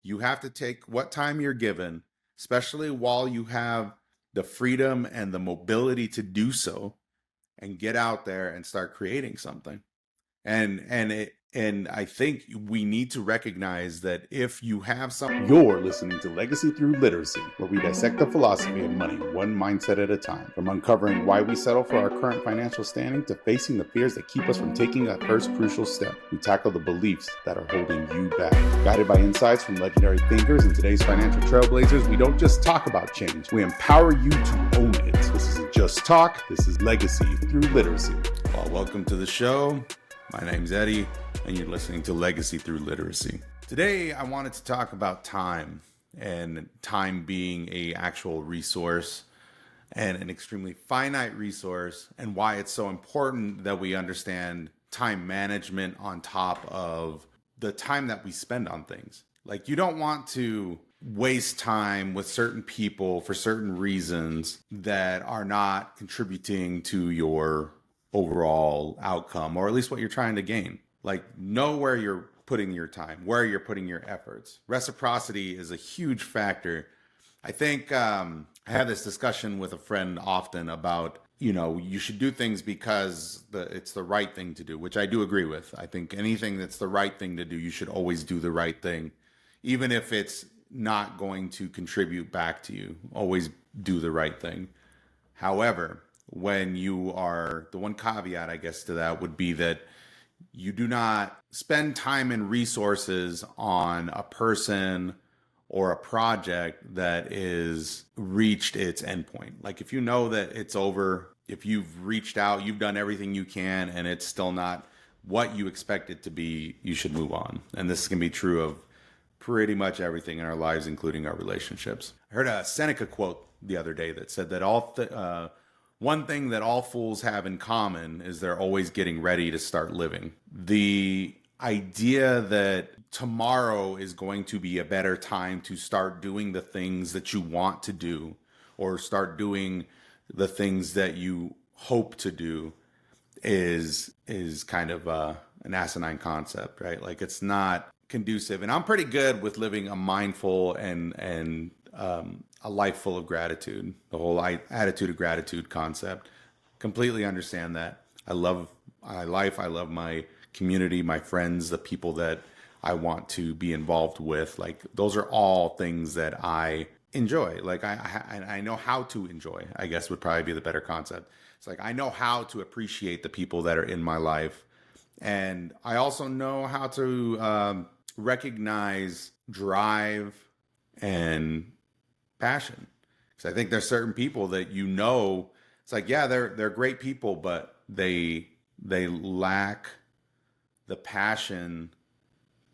You have to take what time you're given, especially while you have the freedom and the mobility to do so, and get out there and start creating something. And I think we need to recognize that if you have some. You're listening to Legacy Through Literacy, where we dissect the philosophy of money one mindset at a time. From uncovering why we settle for our current financial standing to facing the fears that keep us from taking that first crucial step, we tackle the beliefs that are holding you back. Guided by insights from legendary thinkers and today's financial trailblazers, we don't just talk about change, we empower you to own it. This isn't just talk, this is Legacy Through Literacy. Well, welcome to the show. My name's Eddie, and you're listening to Legacy Through Literacy. Today, I wanted to talk about time, and time being an actual resource and an extremely finite resource, and why it's so important that we understand time management on top of the time that we spend on things. Like, you don't want to waste time with certain people for certain reasons that are not contributing to your overall outcome, or at least what you're trying to gain. Like, know where you're putting your time, where you're putting your efforts. Reciprocity is a huge factor. I think I have this discussion with a friend often about, you should do things because it's the right thing to do, which I do agree with. I think anything that's the right thing to do, you should always do the right thing, even if it's not going to contribute back to you. Always do the right thing. However, when you are, the one caveat, I guess, to that would be that you do not spend time and resources on a person or a project that is reached its endpoint. Like, if you know that it's over, if you've reached out, you've done everything you can, and it's still not what you expect it to be, you should move on. And this can be true of pretty much everything in our lives, including our relationships. I heard a Seneca quote the other day that said that one thing that all fools have in common is they're always getting ready to start living. The idea that tomorrow is going to be a better time to start doing the things that you want to do, or start doing the things that you hope to do, is kind of an asinine concept, right? Like, it's not conducive. And I'm pretty good with living a mindful and a life full of gratitude, the whole attitude of gratitude concept. Completely understand that. I love my life. I love my community, my friends, the people that I want to be involved with. Like, those are all things that I enjoy. Like, I know how to enjoy, I guess, would probably be the better concept. It's like, I know how to appreciate the people that are in my life. And I also know how to recognize drive and passion. Because I think there's certain people that, it's like, yeah, they're great people, but they lack the passion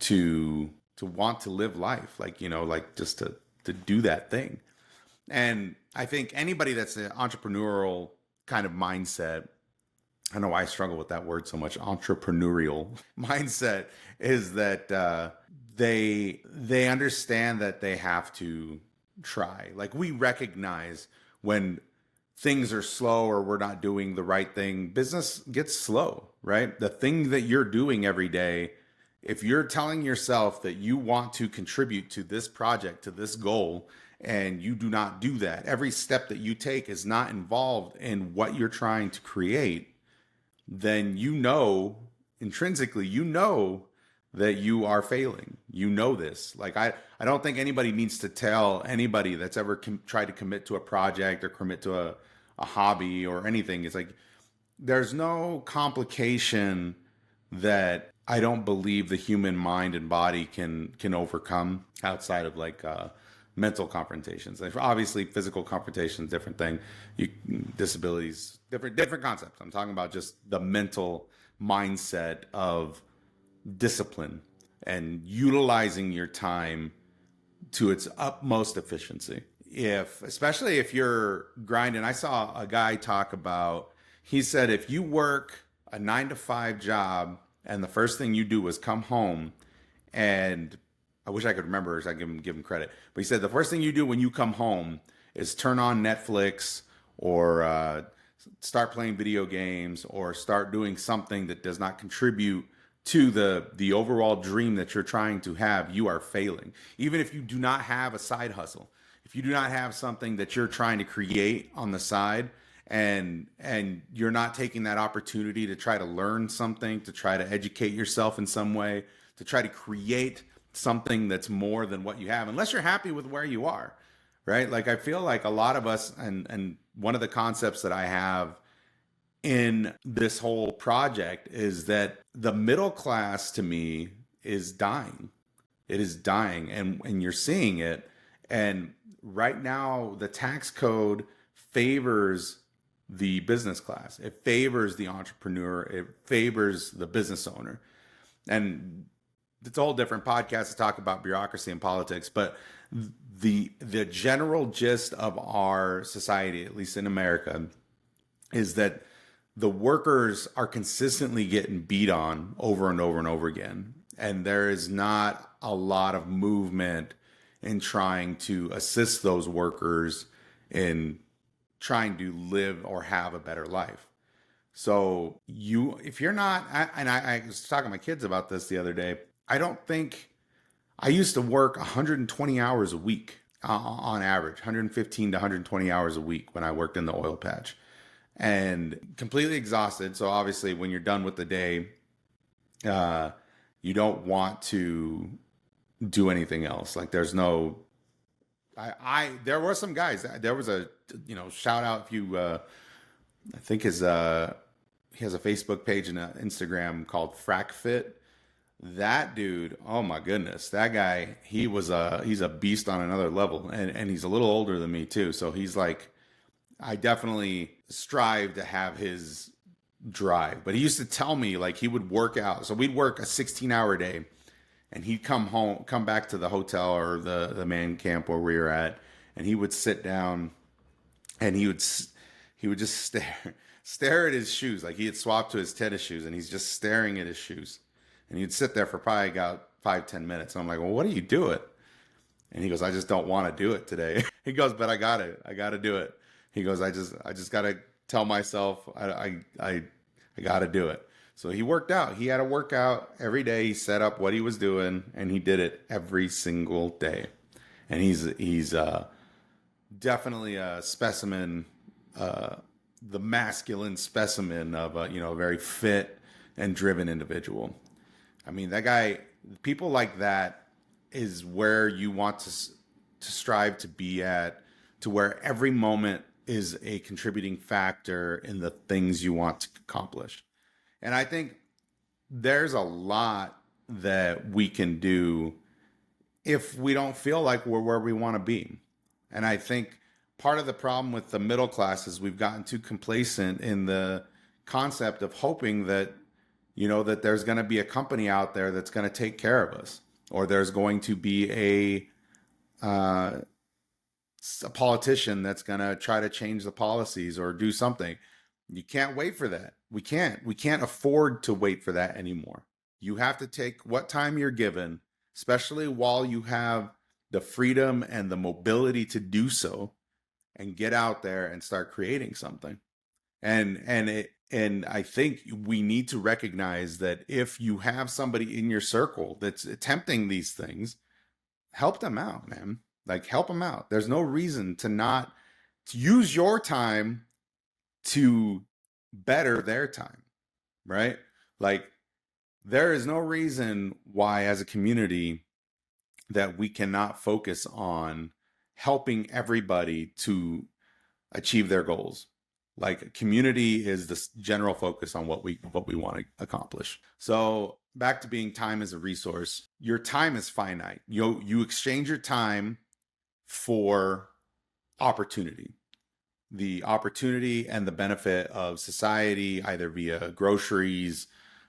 to want to live life, like, like just to do that thing. And I think anybody that's an entrepreneurial kind of mindset, I don't know why I struggle with that word so much, entrepreneurial mindset, is that they understand that they have to try. Like, we recognize when things are slow or we're not doing the right thing, business gets slow, right? The thing that you're doing every day, if you're telling yourself that you want to contribute to this project, to this goal, and you do not do that, every step that you take is not involved in what you're trying to create, then intrinsically, that you are failing. You know this. Like, I don't think anybody needs to tell anybody that's ever tried to commit to a project or commit to a hobby or anything. It's like, there's no complication that I don't believe the human mind and body can overcome outside of like mental confrontations. Like, obviously, physical confrontations, different thing. Disabilities, different concepts. I'm talking about just the mental mindset of discipline and utilizing your time to its utmost efficiency. Especially if you're grinding. I saw a guy talk about, he said, if you work a 9-to-5 job and the first thing you do is come home, and I wish I could remember, so I give him credit, but he said the first thing you do when you come home is turn on Netflix or start playing video games or start doing something that does not contribute to the overall dream that you're trying to have, you are failing. Even if you do not have a side hustle, if you do not have something that you're trying to create on the side, and you're not taking that opportunity to try to learn something, to try to educate yourself in some way, to try to create something that's more than what you have, unless you're happy with where you are, right? Like I feel like a lot of us, and one of the concepts that I have in this whole project is that the middle class to me is dying. It is dying, and you're seeing it. And right now the tax code favors the business class. It favors the entrepreneur. It favors the business owner. And it's a whole different podcast to talk about bureaucracy and politics, but the general gist of our society, at least in America, is that the workers are consistently getting beat on over and over and over again. And there is not a lot of movement in trying to assist those workers in trying to live or have a better life. So if you're not, I was talking to my kids about this the other day. I don't think, I used to work 120 hours a week on average, 115 to 120 hours a week when I worked in the oil patch, and completely exhausted. So obviously when you're done with the day, you don't want to do anything else. Like there's no, there were some guys, there was a, shout out if you, I think he has a Facebook page and an Instagram called FracFit. That dude, oh my goodness, that guy, he's a beast on another level, and he's a little older than me too. So he's like, I definitely strive to have his drive, but he used to tell me like he would work out. So we'd work a 16-hour day, and he'd come back to the hotel or the man camp where we were at, and he would sit down, and he would just stare at his shoes. Like he had swapped to his tennis shoes, and he's just staring at his shoes. And he'd sit there for probably about 5-10 minutes. And I'm like, well, what do you do it? And he goes, I just don't want to do it today. He goes, but I got to do it. He goes, I just got to tell myself I got to do it. So he worked out. He had a workout every day. He set up what he was doing, and he did it every single day. And he's definitely a specimen, the masculine specimen of a very fit and driven individual. I mean, that guy, people like that is where you want to strive to be at, to where every moment is a contributing factor in the things you want to accomplish. And I think there's a lot that we can do if we don't feel like we're where we want to be. And I think part of the problem with the middle class is we've gotten too complacent in the concept of hoping that that there's going to be a company out there that's going to take care of us, or there's going to be a politician that's going to try to change the policies or do something. You can't wait for that. We can't afford to wait for that anymore. You have to take what time you're given, especially while you have the freedom and the mobility to do so, and get out there and start creating something. And I think we need to recognize that if you have somebody in your circle that's attempting these things, help them out, man. Like help them out. There's no reason to use your time to better their time, right? Like there is no reason why as a community that we cannot focus on helping everybody to achieve their goals. Like community is the general focus on what we want to accomplish. So back to being time as a resource, your time is finite. You exchange your time for opportunity, the opportunity and the benefit of society, either via groceries,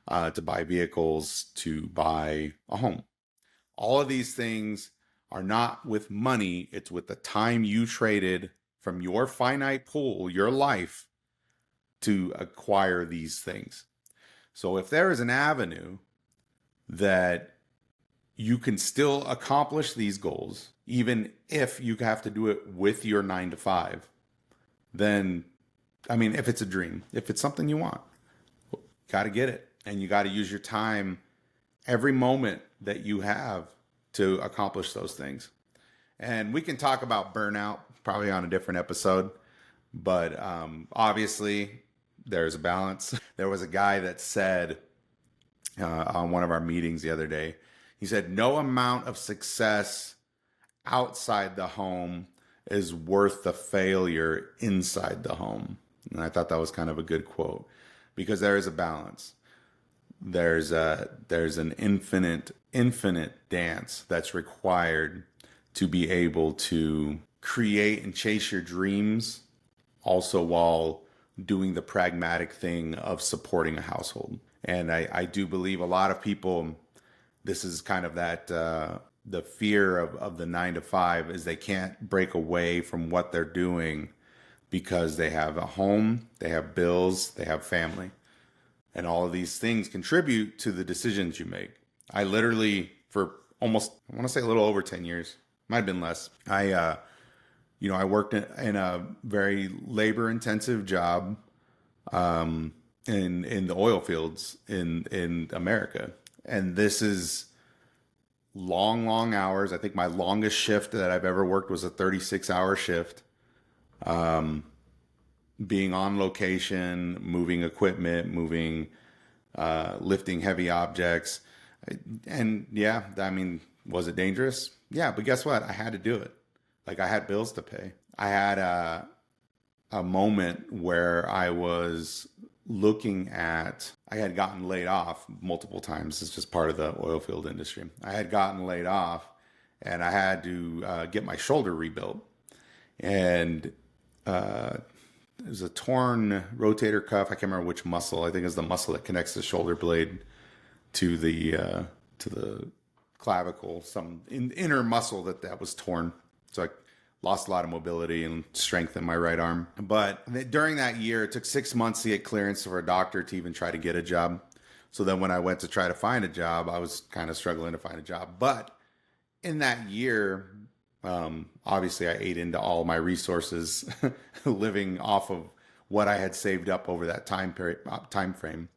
to buy vehicles, to buy a home. All of these things are not with money. It's with the time you traded from your finite pool, your life, to acquire these things. So if there is an avenue that you can still accomplish these goals, even if you have to do it with your 9 to 5, then, if it's a dream, if it's something you want, got to get it. And you got to use your time every moment that you have to accomplish those things. And we can talk about burnout probably on a different episode, but obviously there's a balance. There was a guy that said on one of our meetings the other day, he said, no amount of success outside the home is worth the failure inside the home. And I thought that was kind of a good quote, because there is a balance. There's an infinite dance that's required to be able to create and chase your dreams, also while doing the pragmatic thing of supporting a household. And I do believe a lot of people, this is kind of that the fear of the 9 to 5 is they can't break away from what they're doing because they have a home, they have bills, they have family. And all of these things contribute to the decisions you make. I literally, for almost, I want to say a little over 10 years, might have been less. I worked in a very labor intensive job in the oil fields in America. And this is long hours. I think my longest shift that I've ever worked was a 36-hour shift. Being on location, moving equipment, lifting heavy objects. And yeah, I mean, was it dangerous? Yeah, but guess what? I had to do it. Like, I had bills to pay. I had a moment where I was I had gotten laid off multiple times. It's just part of the oil field industry. I had gotten laid off and I had to get my shoulder rebuilt. And it was a torn rotator cuff. I can't remember which muscle. I think it's the muscle that connects the shoulder blade to the clavicle, some inner muscle that was torn. So I lost a lot of mobility and strength in my right arm. But during that year, it took 6 months to get clearance for a doctor to even try to get a job. So then when I went to try to find a job, I was kind of struggling to find a job. But in that year, obviously I ate into all my resources living off of what I had saved up over that time frame.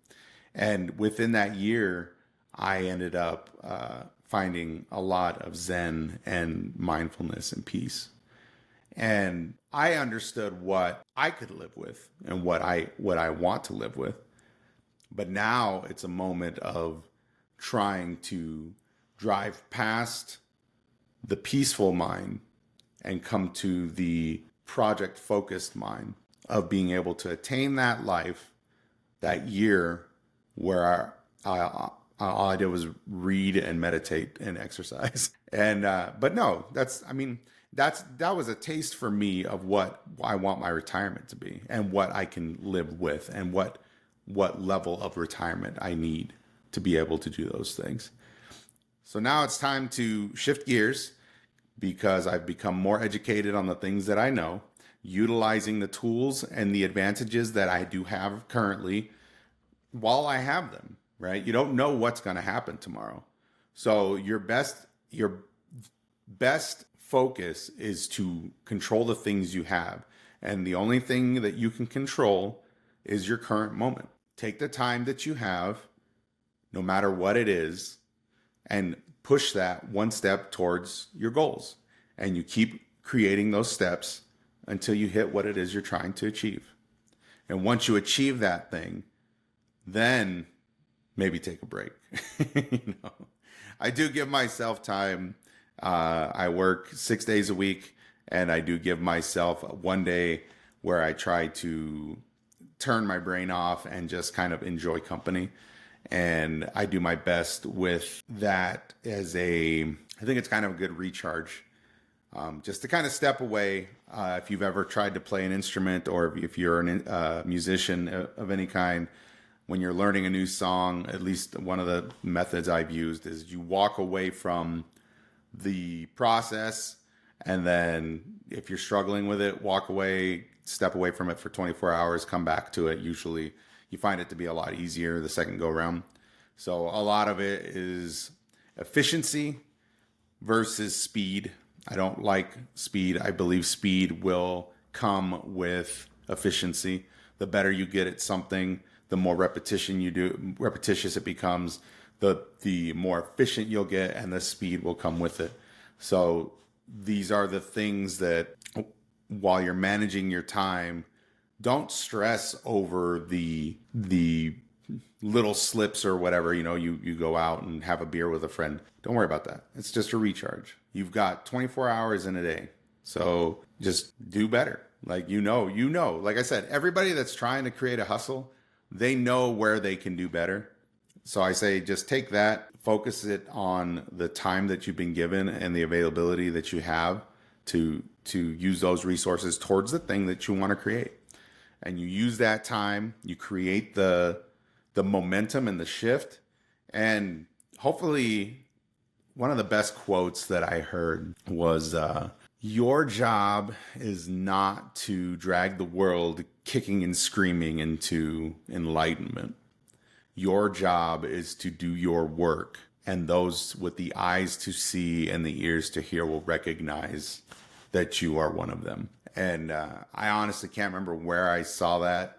And within that year, I ended up finding a lot of Zen and mindfulness and peace. And I understood what I could live with and what I want to live with. But now it's a moment of trying to drive past the peaceful mind and come to the project focused mind of being able to attain that life, that year where all I did was read and meditate and exercise. And, but no, that was a taste for me of what I want my retirement to be and what I can live with and what level of retirement I need to be able to do those things. So now it's time to shift gears because I've become more educated on the things that I know, utilizing the tools and the advantages that I do have currently while I have them, right? You don't know what's going to happen tomorrow. So your best focus is to control the things you have. And the only thing that you can control is your current moment. Take the time that you have, no matter what it is, and push that one step towards your goals. And you keep creating those steps until you hit what it is you're trying to achieve. And once you achieve that thing, then maybe take a break. I do give myself time. I work 6 days a week, and I do give myself one day where I try to turn my brain off and just kind of enjoy company. And I do my best with that I think it's kind of a good recharge. Just to kind of step away. If you've ever tried to play an instrument or if you're a musician of any kind, when you're learning a new song, at least one of the methods I've used is you walk away from the process, and then if you're struggling with it, walk away, step away from it for 24 hours, come back to it. Usually you find it to be a lot easier the second go round. So a lot of it is efficiency versus speed. I don't like speed. I believe speed will come with efficiency. The better you get at something, the more repetitious it becomes, the more efficient you'll get, and the speed will come with it. So these are the things that, while you're managing your time, don't stress over the little slips or whatever. You go out and have a beer with a friend. Don't worry about that. It's just a recharge. You've got 24 hours in a day. So just do better. Like, like I said, everybody that's trying to create a hustle, they know where they can do better. So I say, just take that, focus it on the time that you've been given and the availability that you have to use those resources towards the thing that you want to create. And you use that time, you create the momentum and the shift. And hopefully, one of the best quotes that I heard was, your job is not to drag the world kicking and screaming into enlightenment. Your job is to do your work, and those with the eyes to see and the ears to hear will recognize that you are one of them. And I honestly can't remember where I saw that,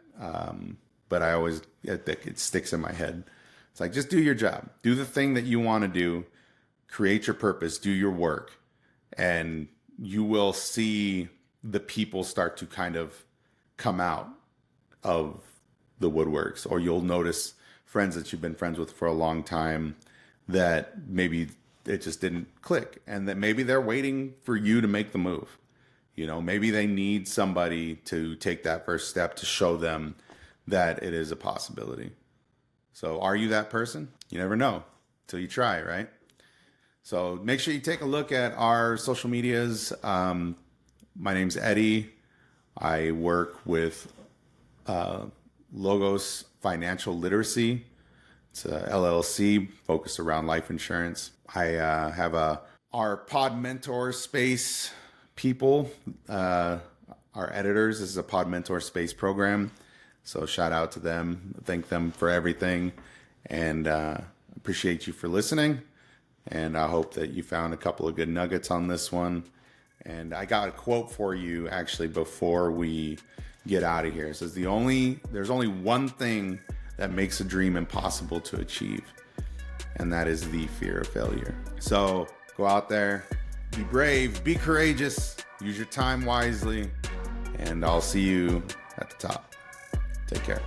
but I think it sticks in my head. It's like, just do your job. Do the thing that you want to do. Create your purpose. Do your work. And you will see the people start to kind of come out of the woodworks, or you'll notice friends that you've been friends with for a long time that maybe it just didn't click, and that maybe they're waiting for you to make the move. Maybe they need somebody to take that first step to show them that it is a possibility. So are you that person? You never know till you try, right? So make sure you take a look at our social medias. My name's Eddie. I work with Logos Financial Literacy. It's a LLC focused around life insurance. I have our Pod Mentor Space people, our editors. This is a Pod Mentor Space program. So shout out to them. Thank them for everything. And appreciate you for listening. And I hope that you found a couple of good nuggets on this one. And I got a quote for you actually before we get out of here. It says, there's only one thing that makes a dream impossible to achieve, and that is the fear of failure. So go out there, be brave, be courageous, use your time wisely, and I'll see you at the top. Take care.